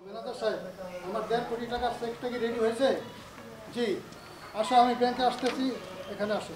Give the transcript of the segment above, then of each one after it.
Manager সাহেব, আমার 1.5 কোটি টাকার চেকটা কি রেডি হয়েছে? জি, আসো, আমি ব্যাংকে আসতেছি, এখানে আসো।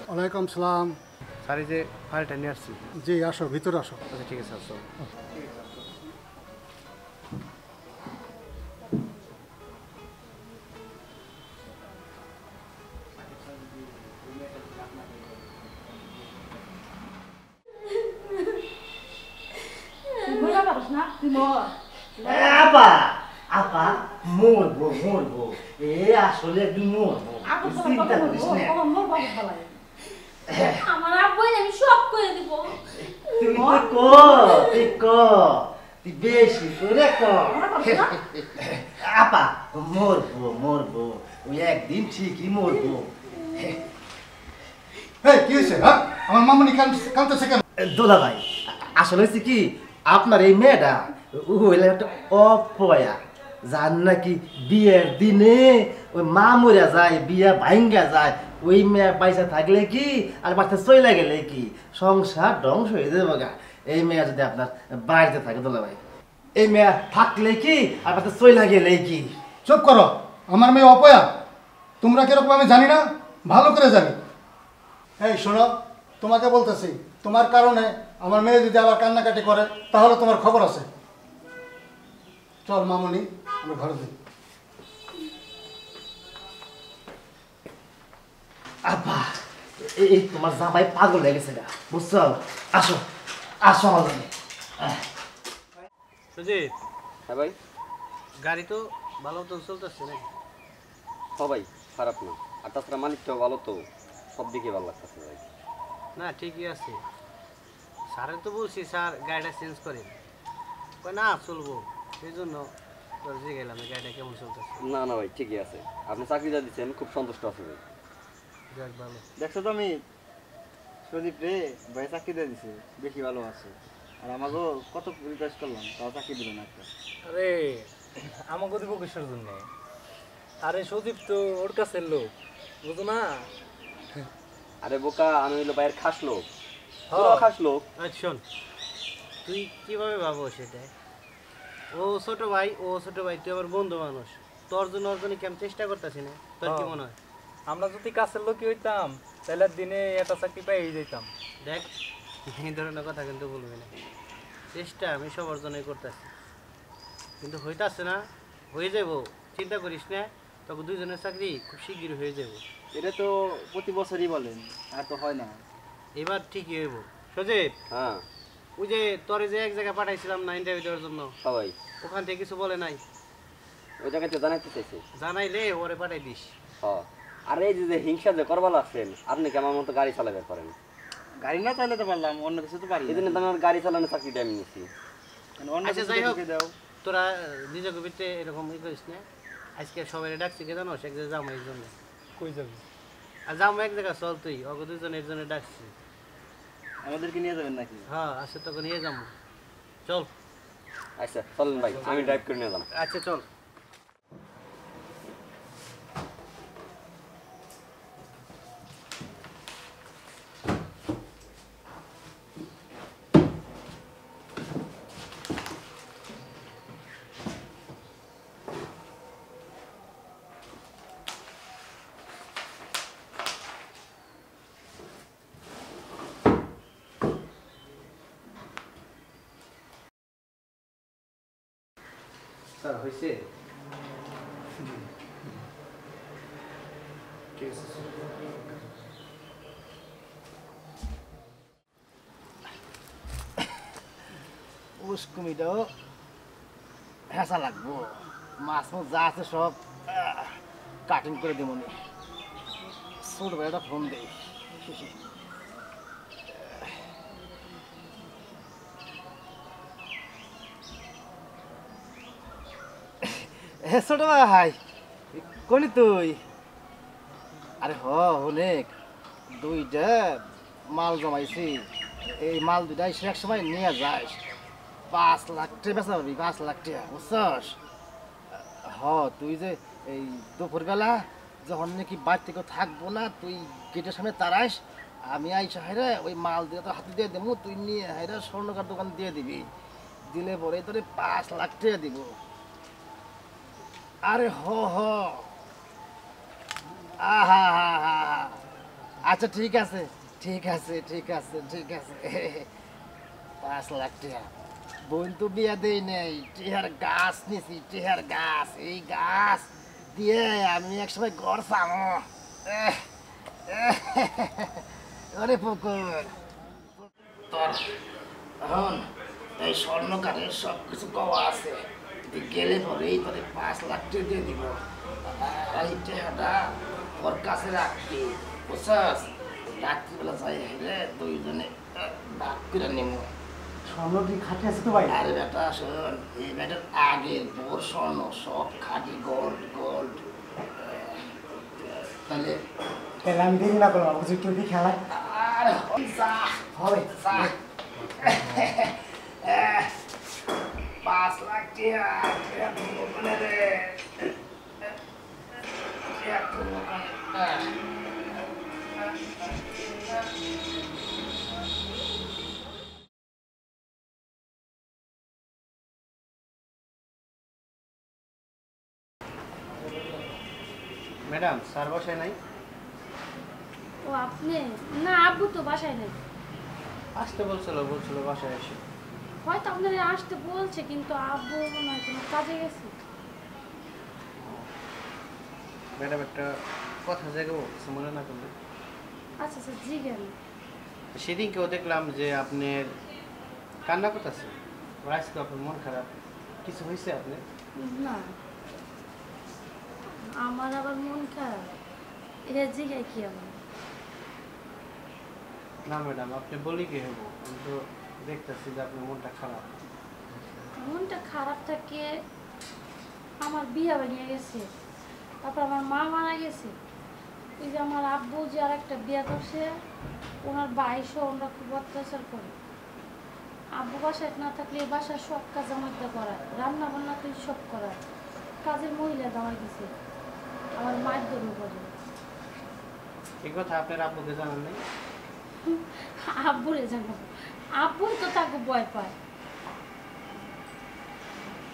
ওয়ালাইকুম সালাম। স্যার এই যে ফাইলটা নিয়ে আসছি। জি, আসো, ভিতরে আসো। আচ্ছা ঠিক আছে আসো। আপা আপা মরবো মরবো এ আসলে একদিন মরবো চিন্তা করিস না আমার আব্বু আমি সব করে দিব। তুই তো তুই তুই বেশি করে আপা মরবো মরবো ওই একদিন ঠিকই মরবো। কি হয়েছে? হ্যাঁ, আমার মামুনি কাঁদতেছে কেন? দোলা ভাই আসলে হচ্ছে কি আপনার এই মেয়েটা হইলে একটা অপয়া যার নাকি বিয়ের দিনে ওই মা মরে যায় বিয়া ভাঙ্গা যায় ওই মেয়ে পয়সা থাকলে কি আর বাচ্চা চইলা গেলে কি সংসার ধ্বংস হয়ে যাবে গা। এই মেয়ে যদি আপনার বাড়িতে থাকে দোলা ভাই এই মেয়ে থাকলে কি আর বাচ্চা চইলা গেলে কি। চুপ করো, আমার মেয়ে অপয়া। তোমরা কিরকম আমি জানি না, ভালো করে জানি। এই শোনো, তোমাকে বলতেছি, তোমার কারণে আমার মেয়ে যদি আবার কান্নাকাটি করে তাহলে তোমার খবর আছে। চল মামুনি, আমরা ঘরে যাই। আপা এই তোমার জামাই পাগল হয়ে গেছে গা, বুঝছো? আসো আসো আমার জন্য। সুজিত, হ্যাঁ ভাই। গাড়ি তো ভালো তো চলতেছে নাকি? হ্যাঁ ভাই, খারাপ না। আর তাছাড়া মালিকটাও ভালো, তো সব দিকে ভালো লাগতেছে ভাই। না ঠিকই আছে। স্যারে তো বলছি স্যার গাড়িটা চেঞ্জ করেন, কয় না চলবো, সেই জন্য তোর যে গেলাম গাড়িটা কেমন চলতেছে। না না ভাই, ঠিকই আছে। আপনি চাকরিটা দিচ্ছেন, খুব সন্তুষ্ট আছি ভাই। যাক ভালো। দেখছো তো আমি সদীপ রে ভাই চাকরি দিয়ে দিছে, বেশি ভালো আছে। আর আমাকেও কত রিকোয়েস্ট করলাম, তাও চাকরি দিল না একটা। আরে আমাকে দিব কিসের জন্য? আরে সদীপ তো ওর কাছে লোক, বুঝো না? আরে বোকা, আমি হইলো ভাইয়ের খাস লোক। হ্যাঁ। খাস লোক। আচ্ছা শোন, তুই কিভাবে ভাবো সেটা? ও ছোট ভাই, তুই আমার বন্ধু মানুষ, তোর জন্য ওর জন্য কি আমি চেষ্টা করতেছি না? তোর কি মনে হয়? আমরা যদি কাছের লোকই হইতাম তাহলে দিনে একটা চাকরি পেয়ে যেতাম। দেখ, এই ধরনের কথা কিন্তু বলবি না। চেষ্টা আমি সবার জন্যই করতেছি, কিন্তু হইতাছে না। হয়ে যাব, চিন্তা করিস না। তবে দুইজনের চাকরি খুব শিগগির হয়ে যাব। এটা তো প্রতি বছরই বলেন, আর তো হয় না। এবার ঠিকই হইব। সজীব, হ্যাঁ। ওই যে তোরে যে এক জায়গায় পাঠাইছিলাম না ইন্টারভিউ দেওয়ার জন্য, সবাই ওখান থেকে কিছু বলে নাই? ওই জায়গায় তো জানাইতে চাইছে। জানাইলে ওরে পাঠাই দিস। হ্যাঁ। আর এই যে হিংসা যে করবার লাগছেন, আপনি কি আমার মতো গাড়ি চালাতে পারেন? গাড়ি না চালাতে পারলাম, অন্য কিছু তো পারি এই জন্য তো আমি আমার গাড়ি চালানোর চাকরিটা আমি নিচ্ছি। অন্য আচ্ছা কিছু যাই হোক, ঢুকে দাও। তোরা নিজেকে ভিতরে এরকম ই করিস না। আজকে সবাই ডাকছি কে জানো? এক জায়গায় যাবো, একজনে কই যাবি? আর যাবো এক জায়গায়, চল তুই অগ দুজনের জন্য ডাকছি। আমাদেরকে নিয়ে যাবেন নাকি? হ্যাঁ আচ্ছা, তোকে নিয়ে যাবো, চল। আচ্ছা চলেন ভাই, আমি ড্রাইভ করে নিয়ে যাবো। আচ্ছা চল। স্যার হয়েছে? কুমিটাও হেঁচা লাগবো, মাছ মাছ যা আছে সব কাটিং করে দিব নি। ছোট ভাইটা ফোন দেই। ছোট ভাই কলি তুই? আরে অনেক দুইটা মাল জমাইছি, এই মাল দুইটা এক সময় নিয়ে যাস, 5 লাখ টাকা বেচা পাবি। 5 লাখ টাকা, বুঝছস? তুই যে এই দুপুরবেলা যখন নাকি বাড়ি থেকে থাকবো না, তুই গেটের সামনে দাঁড়াইস, আমি আইসা হাইরা ওই মাল দিয়ে তো হাতে দিয়ে দেবো, তুই নিয়ে হাইরা স্বর্ণকার দোকান দিয়ে দিবি, দিলে পরে তোরে 5 লাখ টাকা দিব। আরে হ আহা হা হা হা। আচ্ছা ঠিক আছে ঠিক আছে ঠিক আছে ঠিক আছে 5 লাখ টাকা। বোন তো বিয়া দেই নাই, টিহার গাছ নিছি, টিহার গাছ। এই গাছ দিয়ে আমি একসময় ঘর চামো। আরে পুকুর তোর এখন এই স্বর্ণকারের সব কিছু কওয়া আছে, তুই গেলে পরেই তোর 5 লাখ টাকা দিয়ে দিব। আর এই টাকাটা ওর কাছে রাখবি, বুঝছস? রাত্রিবেলা যাই হেরে দুইজনে ভাগ করে নিব। স্বর্ণ কি খাটি আছে তো ভাই? আরে বেটা শোন, এই বেটার আগের বোর স্বর্ণ সব খাঁটি গোল্ড গোল্ড। তাহলে তাহলে আমি দেরি না করলাম, বুঝি একটু দিয়ে খেলায় আরে যা হবে। যা 5 লাখ টাকা দিব কোনে রে? টাকা দিব কোনে? ম্যাডাম স্যার বসায় নাই? ও আপনি? না, আব্বু তো বাসায় নেই। আসতে বলছিল বাসায় এসে। হয়তো আপনারা আসতে বলছে, কিন্তু আব্বু মনে হয় কোনো কাজে গেছে। ম্যাডাম একটা কথা জাগাবো, কিছু মনে না করলে? আচ্ছা আচ্ছা, জি কেন? সেদিনকেও দেখলাম যে আপনার কান্না করতেছে, আজকে আপনার মন খারাপ, কিছু হয়েছে আপনার? না, আমার আবার মন খারাপ, এটা জিগায় কি আমার? না ম্যাডাম, আপনি বলি কি হবো, আমি তো দেখতেছি যে আপনার মনটা খারাপ। মনটা খারাপ থাকে, আমার বিয়ে ভেঙে গেছে, তারপর আমার মা মারা গেছে। ওই যে আমার আব্বু যে আর একটা বিয়ে করছে, ওনার বাইশও ওনারা খুব অত্যাচার করে। আব্বু বাসায় না থাকলে এই বাসার সব কাজ আমাকে করায়, রান্না বান্না তো সব করায়, কাজের মহিলা দামাই দিছে, আমার মায়ের দৌড় করে। এই কথা আপনার আব্বুকে জানান নাই? আব্বুরে জানাবো? আব্বুই তো তাকে ভয় পায়।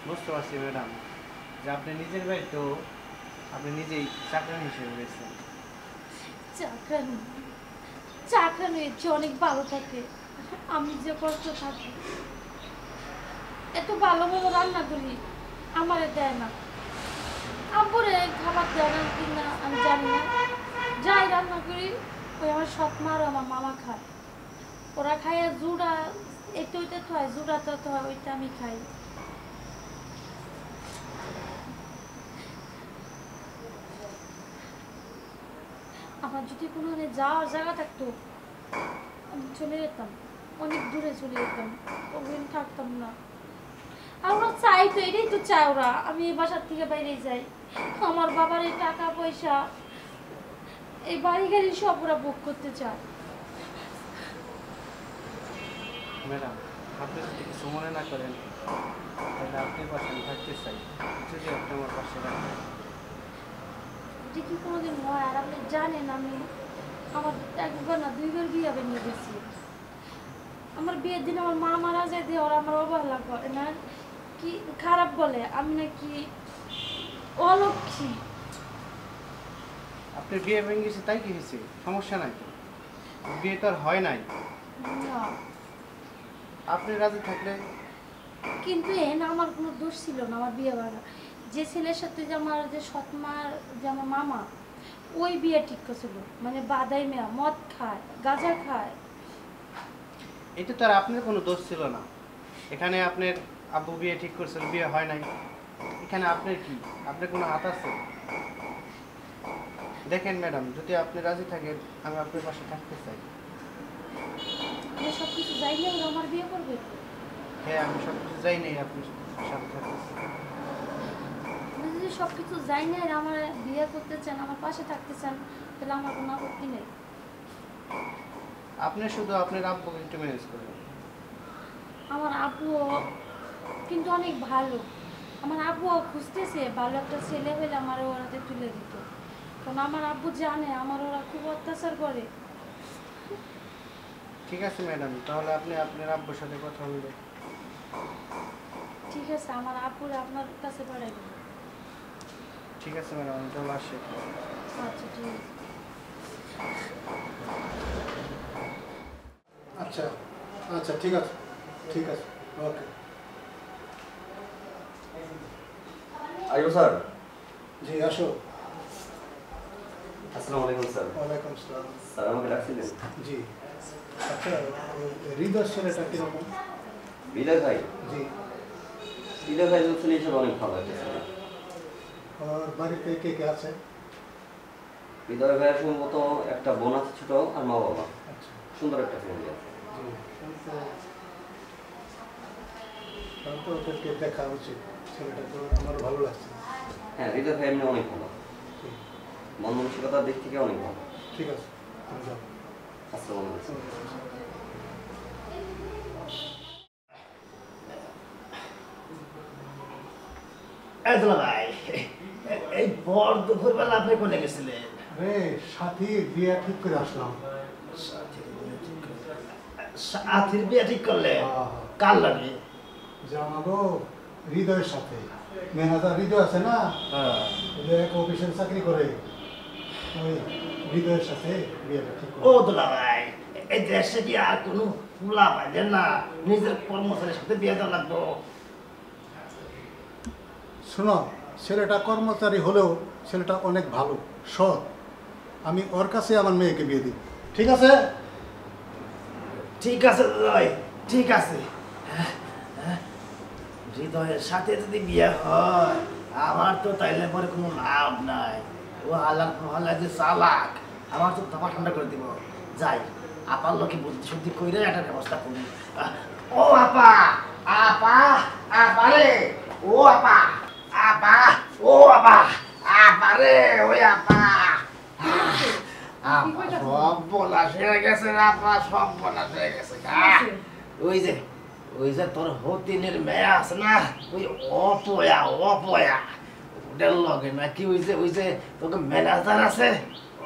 বুঝতে পারছি ম্যাডাম যে আপনি নিজের বাড়িতেও আপনি নিজেই চাকরানি হিসেবে গেছেন। চাকরানি যে অনেক ভালো থাকে, আমি যে কষ্ট থাকি, এত ভালো ভালো রান্না করি, আমারে দেয় না। আব্বুরে খাবার দেয় না কিনা আমি জানি না, যাই রান্না করি ওই আমার সৎ মা আর আমার মামা খায়। ওরা খায় জুড়া, এতে ওইটা তো হয়, জুড়াটা তো হয়, ওইটা আমি খাই। আমার যদি কোনো যাওয়ার জায়গা থাকতো, আমি চলে যেতাম, অনেক দূরে চলে যেতাম, ওখানে থাকতাম না। আর ওরা চাই তো, এটাই তো চায় ওরা, আমি এই বাসার থেকে বাইরে যাই। আমার বাবার এই টাকা পয়সা, এই বাড়ি গাড়ি সব ওরা ভোগ করতে চায়। ম্যাডাম আপনি যদি কিছু মনে না করেন, তাহলে আপনার পাশে আমি থাকতে চাই, যদি আপনি আমার পাশে রাখেন। এটা কি কোনোদিন হয়? আর আপনি জানেন আমি আমার একবার না দুইবার বিয়ে ভেঙে গেছি। আমার বিয়ের দিন আমার মা মারা যায় দিয়ে ওরা আমার অবহেলা করে না, কি খারাপ বলে আমি নাকি অলক্ষী। আপনার বিয়ে ভেঙে গেছে তাই কি হয়েছে? সমস্যা নাই তো, বিয়ে তো আর হয় নাই। না, আপনি রাজি থাকলে। কিন্তু না, আমার কোনো দোষ ছিল না আমার বিয়ে ভাঙা। যে ছেলের সাথে যে আমার যে সৎমার যে আমার মামা, ওই বিয়ে ঠিক করছিল, মানে বাদাই মেয়া, মদ খায়, গাঁজা খায়। এটা তো আর আপনার কোনো দোষ ছিল না। এখানে আপনার আব্বু বিয়ে ঠিক করছিল, বিয়ে হয় নাই, এখানে আপনার কি? আপনার কোনো হাত আছে? দেখেন ম্যাডাম, যদি আপনি রাজি থাকেন আমি আপনার পাশে থাকতে চাই। আমি সব কিছু যাই না, ওরা আমার বিয়ে করবে। হ্যাঁ, আমি সব কিছু যাই নাই আপনার সাথে থাকতে চাই। আপনি যদি সব কিছু যাই না, আমার বিয়ে করতে চান, আমার পাশে থাকতে চান, তাহলে আমার কোনো আপত্তি নেই। আপনি শুধু আপনার আব্বুকে একটু ম্যানেজ করবেন। আমার আব্বুও কিন্তু অনেক ভালো, আমার আব্বুও খুঁজতেছে ভালো একটা ছেলে হলে আমার ওরাতে তুলে দিত। কারণ আমার আব্বু জানে আমার ওরা খুব অত্যাচার করে, ঠিক আছে ম্যাডাম, তাহলে আপনি আপনার আব্বুর সাথে কথা বলবেন। ঠিক আছে, আমার আপুরে আপনার কাছে পাঠাই দেবো। ঠিক আছে ম্যাডাম, আমি তাহলে আসি। আচ্ছা ঠিক আছে। আচ্ছা আচ্ছা, ঠিক আছে ঠিক আছে, ওকে। আইও স্যার। জি আসো। আসসালামু আলাইকুম স্যার। ওয়ালাইকুম আসসালাম। স্যার আমাকে ডাকছিলেন? জি আচ্ছা, হৃদয় ছেলেটা কীরকম? হৃদয় ভাই? জি। হৃদয় ভাই বলছেন এইসব অনেক ভালো একটা ছেলে। ওর বাড়িতে কে কে আছে? হৃদয় ভাইয়ের সম্ভবত একটা বোন আছে ছোট, আর মা বাবা। আচ্ছা সুন্দর একটা ফ্যামিলি আছে। জি, তাহলে তো ওদেরকে দেখা উচিত। ছেলেটা তো আমার ভালো লাগছে। হ্যাঁ, হৃদয় ভাই এমনি অনেক ভালো, ঠিক, মন মানসিকতার দিক থেকে অনেক ভালো। ঠিক আছে, তুমি যাও। আসসালামু আলাইকুম। এই দুলা ভাই, এই ভর দুপুরবেলা আপনি কোনে গেছিলেন? রে সাথীর বিয়ে ঠিক করে আসলাম। সাথীর বিয়ে ঠিক করলে? হ্যাঁ। কার লাগে? যে আমাগো হৃদয়ের সাথে, ম্যানেজার হৃদয় আছে না, ওই যে এক অফিসের চাকরি করে, ওই হৃদয়ের সাথে বিয়েটা ঠিক ও করে। দুলা ভাই, এই দেশে কি আর কোনো ফুলা পাইলেন না? নিজের কর্মচারীর সাথে বিয়ে দেওয়া লাগবো। শোনো, ছেলেটা কর্মচারী হলেও ছেলেটা অনেক ভালো, সৎ। আমি ওর কাছে আমার মেয়েকে বিয়ে দিই, ঠিক আছে? ঠিক আছে দুলা ভাই, ঠিক আছে। হৃদয়ের সাথে যদি বিয়ে হয়, আমার তো তাইলে পরে কোনো লাভ নাই। ও আল্লাহ যে চালাক, আমার তো থাপা ঠান্ডা করে দিব। যাই, আপার লোকে বুদ্ধি শুদ্ধি করে একটা ব্যবস্থা করি। ও আপা, আপা, আপা রে, ও আপা, আপা, ও আপা, আপা রে, ওই আপা। আপা সব বলা হয়ে গেছে রে আপা, সব বলা হয়ে গেছে। ওই যে তোর হতিনের মেয়ে আছে না, ওই অপয়া ওটার লগে নাকি ওই যে তোকে ম্যানেজার আছে,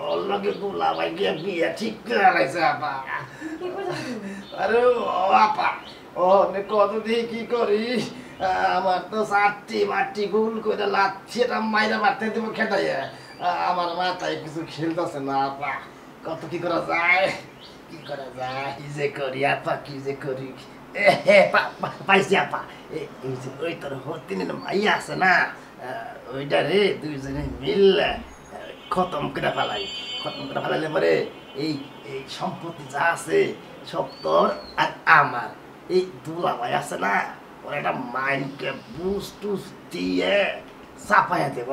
ওর লগে দুলা ভাই গিয়ে বিয়ে ঠিক করে লাইছে আপা। আরে ও আপা, ও কত দিয়ে কি করি, আমার তো চারটি মাটি গুল করে লাচ্ছি, এটা মাইরা মারতে দেবো খেটাইয়া। আমার মাথায় কিছু খেলতেছে না আপা, কত কি করা যায়, কি করা যায়, কি যে করি আপা, কি যে করি। পাইছি আপা, এই যে ওই তোর হতিনের মাইয়া আছে না, ওইটা রে দুইজনে মিললে খতম করে ফেলাইলে পরে এই এই সম্পত্তি যা আছে সব তোর আর আমার। এই দুলা ভাই আছে না, ওর একটা মাইন্ডকে বুস টুস দিয়ে চাপাইয়া দেব।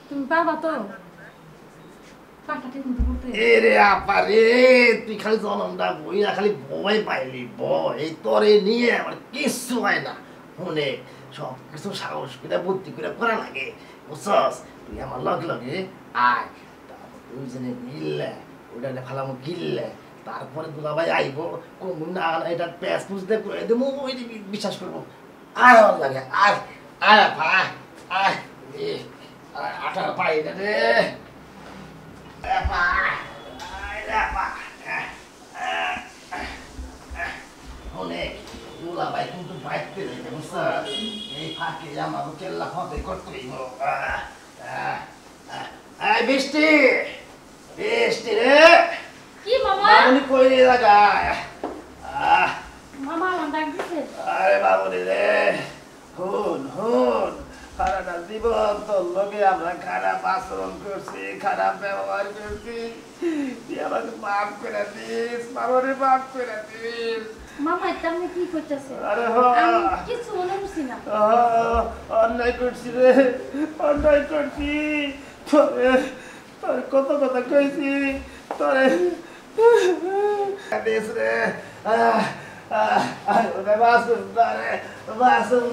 তুমি পারবা তো? পাখাটি কিন্তু করতে এরে আপা রে, তুই খালি জনমটা বইয়া খালি ভয় পাইলি, ভয়। এই তোরে নিয়ে আমার কিচ্ছু হয় না, শুনে সব কিছু সাহস করে বুদ্ধি করে করা লাগে, বুঝছস? তুই আমার লগে আয়, তারপর দুইজনে মিললে ওইটা ফালামো গিললে, তারপরে দুলাভাই আইব, কোন না এটা প্যাস পুষতে করে দেবো, ওই বিশ্বাস করবো। আয় আমার লাগে, আয় আয় আপা, আয় আয়, আঠার পাইটা রে অনেক দুলাভাই কিন্তু বাইতে লেগে বুঝছো, এই ফাঁকে আমাকে কেল্লা ফতে করতে হইব। বৃষ্টি, বৃষ্টি রে, কি মামা? বাবুনি কই রে লাগায়? মামা আমার ডাক দিছে। আরে বাবুনি রে, হুন হুন, সারাটা জীবন তোর লোকে আমরা খারাপ আচরণ করছি, খারাপ ব্যবহার করছি, তুই আমাকে মাফ করে দিস, বাবুরে মাফ করে দিস। মামা এটা আপনি কি করতেছে? আরে আমি কিছু মনে করছি না। অন্যায় করছি রে, অন্যায় করছি, তোরে তোর কত কথা কইছি, তোরে দিস রে, বাসুন রে, বাসুন।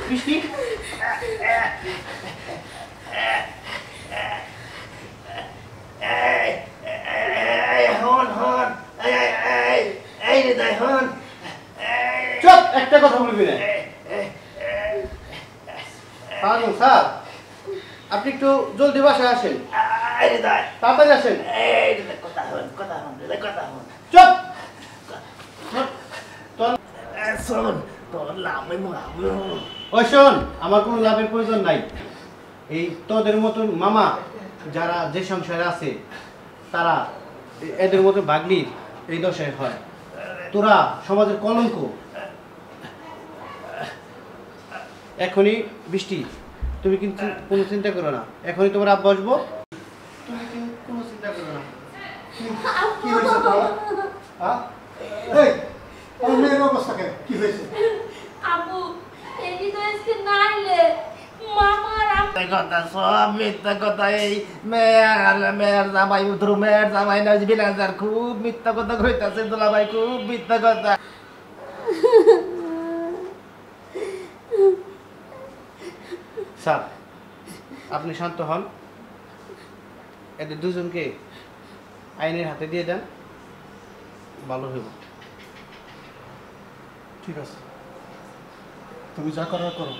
বৃষ্টি, চুপ, একটা কথা বলবি না। পারুন স্যার, আপনি একটু জলদি বাসায় আসেন, তাড়াতাড়ি আসেন। চুপ! ওই শোন, আমার কোনো লাভের প্রয়োজন নাই। এই তোদের মতন মামা যারা যে সংসারে আছে তারা এদের মতো ভাগ্নির এই দশায় হয়। তোরা সমাজের কলঙ্ক। এখনই বৃষ্টি, তুমি কিন্তু কোনো চিন্তা করো না, এখনই তোমার আব্বা আসবো, তুমি কিন্তু কোনো চিন্তা করো না। কি হয়েছে তোমার? হ্যাঁ? এই, আমার মেয়ের অবস্থা কেন? কি হয়েছে? আব্বু এটি তো আজকে নাইলে মামার কথা সব মিথ্যা কথা। এই মেয়ের জামাই উধরু মেয়ের জামাই না বিলাজার খুব মিথ্যা কথা কইতাছে দুলাভাই, খুব মিথ্যা কথা। স্যার, আপনি শান্ত হন, এদের দুজনকে আইনের হাতে দিয়ে দেন, ভালো হইব। ঠিক আছে, তুমি যা করার করো।